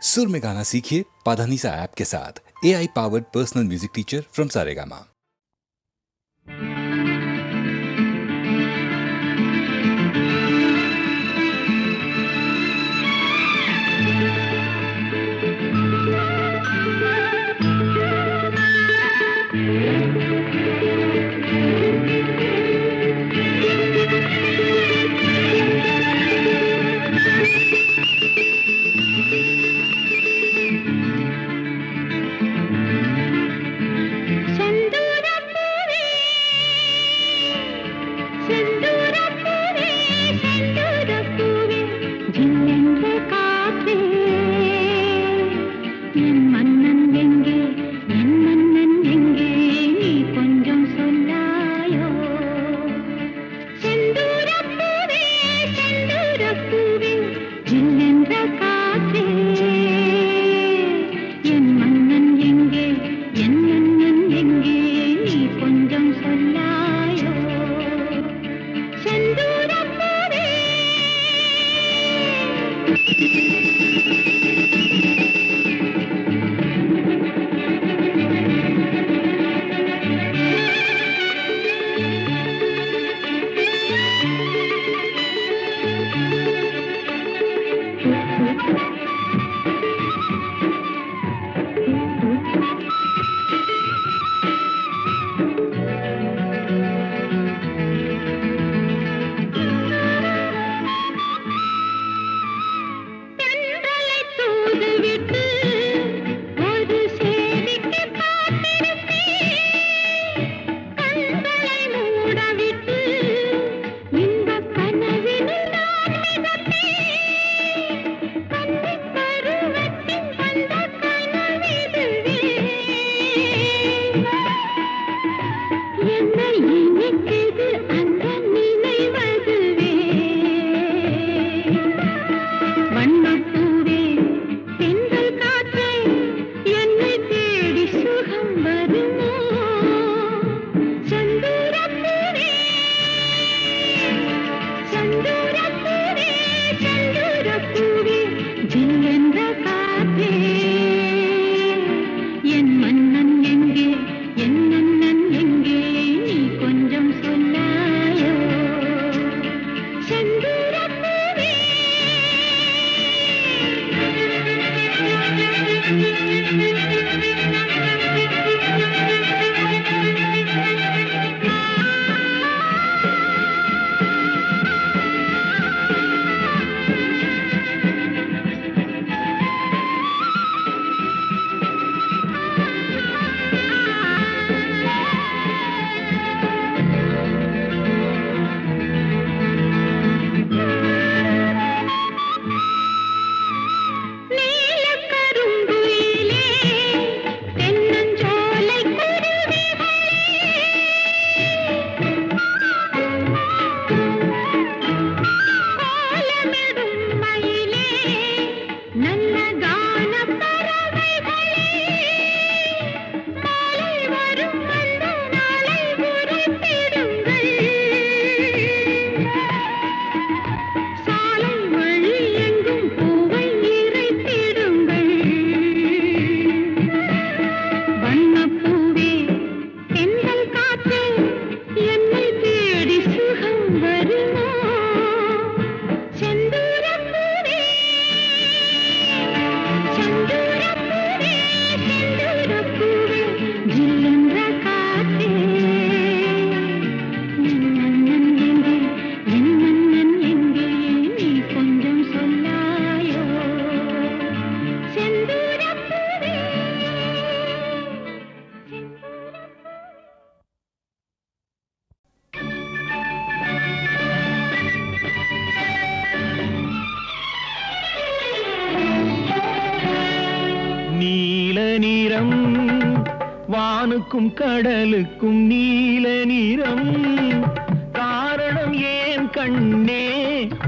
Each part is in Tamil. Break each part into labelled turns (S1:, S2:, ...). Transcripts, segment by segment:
S1: सुर में गाना सीखिए पाधानीसा ऐप के साथ। AI powered personal music teacher from Saregama.
S2: வானுக்கும் கடலுக்கும் நீல நிறம் காரணம் ஏன் கண்ணே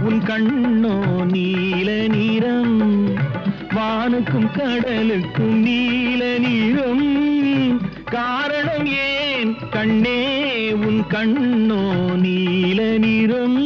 S2: உன் கண்ணோ நீல நிறம் வானுக்கும் கடலுக்கும் நீல நிறம் காரணம் ஏன் கண்ணே உன் கண்ணோ நீல நிறம்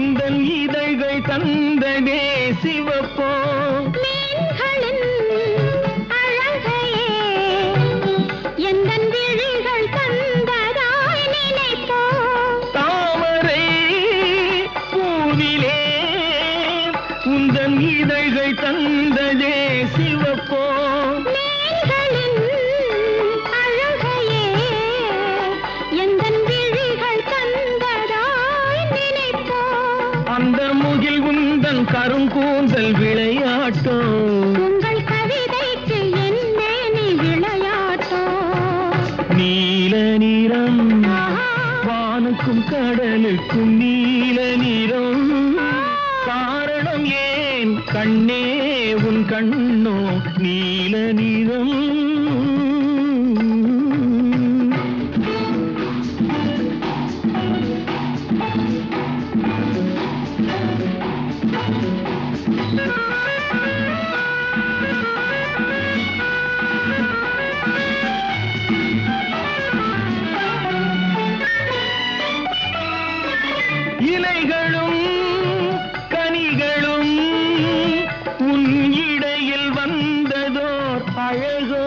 S2: உந்தன் இதழ்கள் தந்ததே சிவப்போ
S3: மீன்களின் அழகையே எந்தன் விழிகள் தந்ததாய் நினைப்போ
S2: தாமரை பூவிலே உந்தன் இதழ்கள் தந்ததே சிவப்போ
S3: மீன்களின் அழகையே எந்தன் விழிகள் தந்ததாய் நினைப்போ
S2: அந்த முகில் உந்தன் கருங்கூந்தல் விளையாட்டோ
S3: உங்கள் கவிதைக்கு என்ன நீ விளையாட்டோ
S2: நீல நிறம் வானுக்கும் கடலுக்கும் நீல நிறம் காரணம் ஏன் கண்ணே உன் கண்ணோ நீல நிறம் இலைகளும் கனிகளும் உன் இடையில் வந்ததோர் அழகோ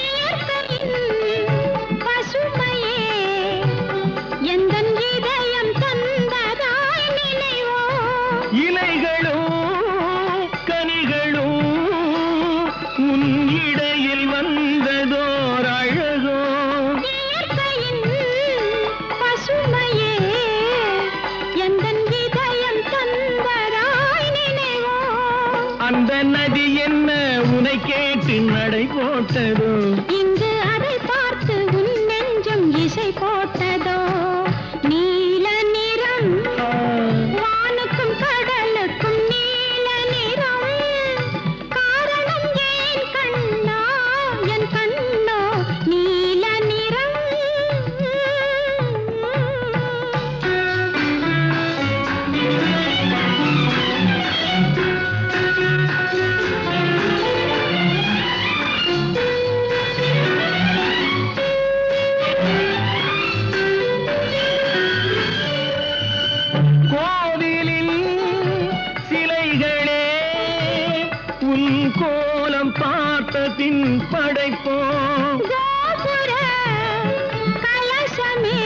S3: இயற்கையின் பசுமையே எந்தன் இதயம் தந்ததாய் நினைவோ
S2: இலைகளும் கனிகளும் உன் இடையில் வந்ததோர் அழகோ
S3: இயற்கையின் பசுமையே எந்தன் இதயம் தந்ததாய் நினைவோ
S2: அந்த நதி என்ன உனை கேட்டு நடை போட்டதோ
S3: இங்கு அதை பார்த்து உன் நெஞ்சம் இசை போட்டதோ நீல நிறம் வானுக்கும் கடலுக்கும் நீல நிறம் காரணம் ஏன் கண்ணா என் கண்ணோ நீல நிறம்
S2: கோவிலின் சிலைகளே உன் கோலம் பார்த்த பின் படைப்போம்
S3: கோபுர கலசமே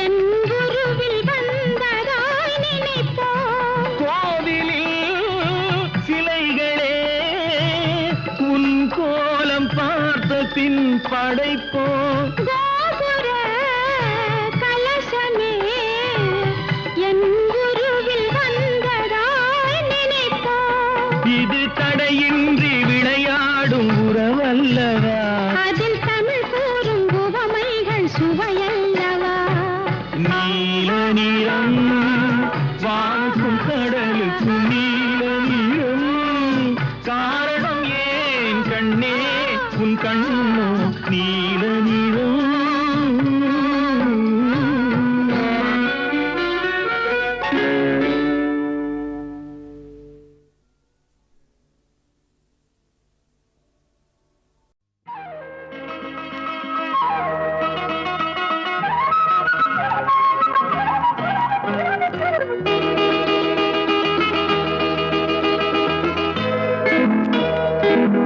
S3: என் குருவில் வந்ததாய் நினைப்போ
S2: கோவிலில் சிலைகளே உன் கோலம் பார்த்த பின் படைப்போம்
S3: கோபுர கலசமே என் குருவில் வந்ததாய் நினைப்போ
S2: இது தடையின்றி விளையாடும் உறவல்லவா
S3: அதில் தமிழ் கூறும் உவமைகள் சுவையல்லவா
S2: நீல நிறம் வானுக்கும் கடலுக்கும் நீல நிறம் காரணம் ஏன் கண்ணே உன் கண்ணோ நீல நிறம்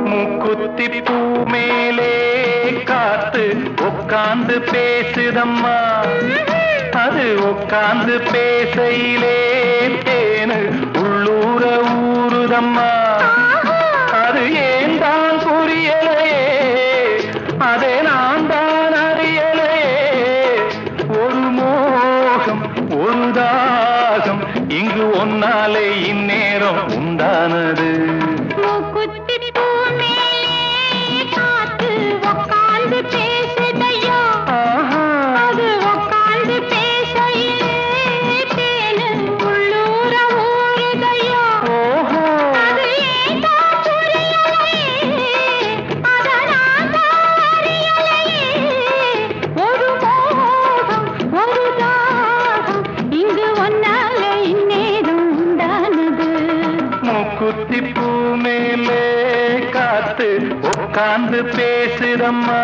S2: மூக்குத்தி பூ மேலே காத்து உட்கார்ந்து பேசுதம்மா அது உட்கார்ந்து பேசையிலே தேனு உள்ளூர ஊறுதம்மா அது ஏன் தான் புரியலையே அதை நான் தான் அறியலையே ஒரு மோகம் ஒரு தாகம் இங்கு ஒன்னாலே இந்நேரம் உண்டானது
S3: மூக்குத்தி பூ மேலே காத்து உட்கார்ந்து பேசுதையோ அது உட்கார்ந்து பேசையிலே தேனு உள்ளூர ஊறுதையோ அது ஏன் தான் புரியலையே அதை நான் தான் அறியலையே ஒரு மோகம் ஒரு தாகம் இங்கு ஒன்னாலே இந்நேரம் உண்டானது
S2: மூக்குத்தி பூ மேலே காத்து உட்கார்ந்து பேசுதம்மா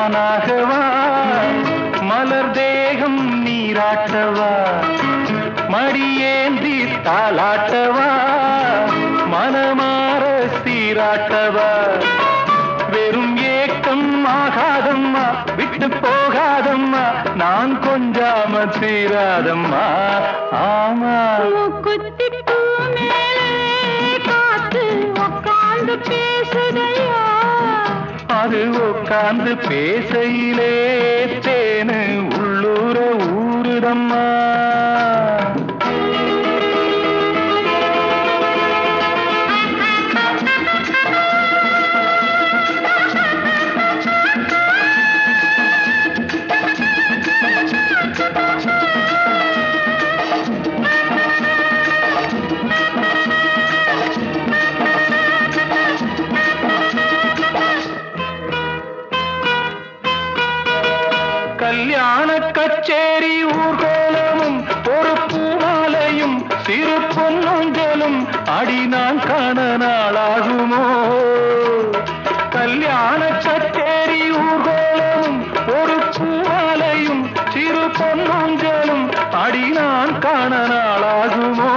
S2: நானாகவா மலர் தேகம் நீராட்டவா மடியேந்தி தாளாட்டவா மனமாற சீராட்டவா வெறும் ஏக்கம் ஆகாதம்மா விட்டு போகாதம்மா நான் கொஞ்சாம தீராதம்மா ஆமா
S3: மூக்குத்தி பூ மேலே காத்து உக்காந்து பேசுதையா
S2: அது உட்கார்ந்து பேசையிலே தேனு உள்ளூர ஊருதம்மா கல்யாண கச்சேரி ஊர்கோலமும் ஒரு பூமாலையும் சிறு பொன்னூஞ்சலும் அடி நான் காண நாளாகுமோ கல்யாண கச்சேரி ஊர்கோலமும் ஒரு பூமாலையும் சிறு பொன்னூஞ்சலும் அடி நான் காண நாளாகுமோ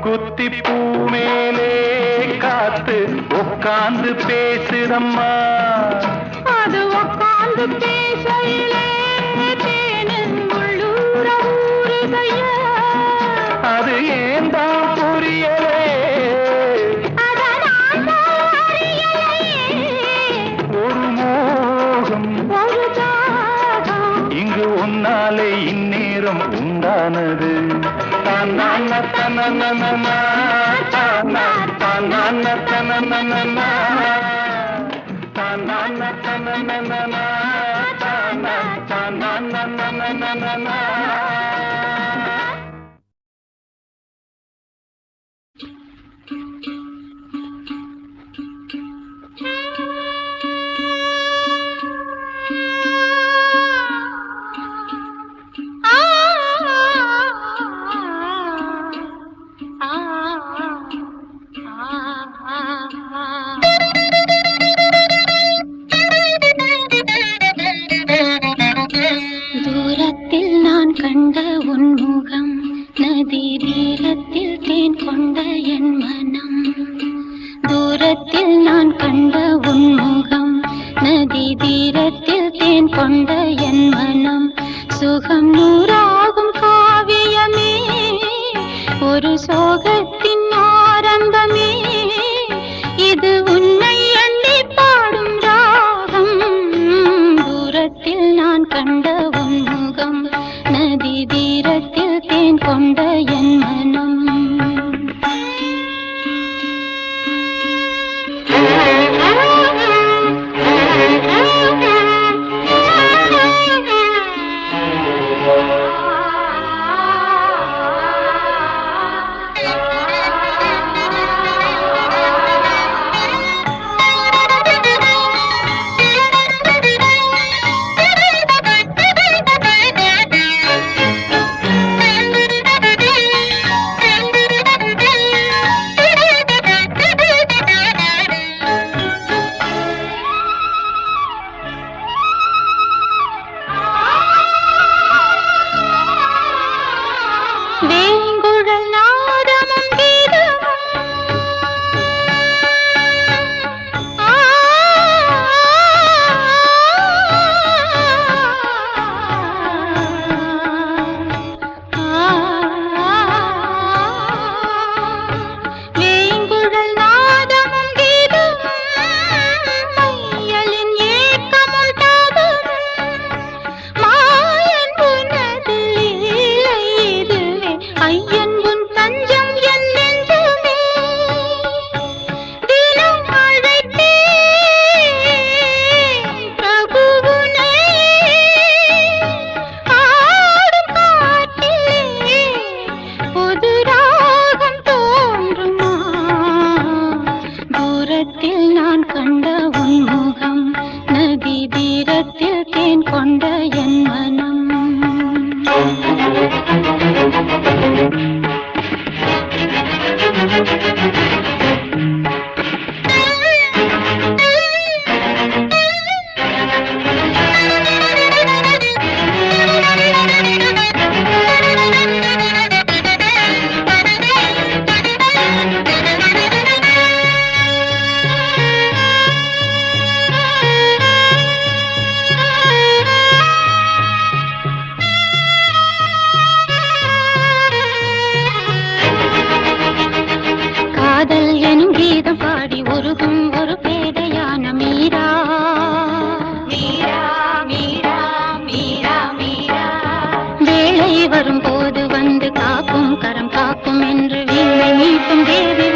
S2: குத்தி பூ மேலே காத்து உட்கார்ந்து பேசுதம்மா
S3: அது உக்காந்து பேசையிலே தேனு உள்ளூர ஊருதையா
S2: அது ஏன் தான் புரியலே ஒரு மோகம்
S3: ஒரு தாகம்
S2: இங்கு உன்னாலே இந்நேரம் உண்டானது தன்னான தனனனனா தன்னான தனனனனா தன்னான தனனனனா தன்னான தனனனனா
S3: தூரத்தில் நான் கண்ட உன் முகம் நதி தீரத்தில் தேன் கொண்ட என் மனம் தூரத்தில் நான் கண்ட உன் முகம் நதி தீரத்தில் தேன் கொண்ட என் மனம் சுகம் நூறாகும் காவியமே ஒரு சோகத்தின் ஆரம்பமே இது உன்னை எண்ணி பாடும் ராகம் தூரத்தில் நான் கண்ட உன் முகம் நதி தீரத்தில் தேன் கொண்ட என் மனம் காக்கும் கரம் காக்கும் என்று வீணை மீட்டும் தேவி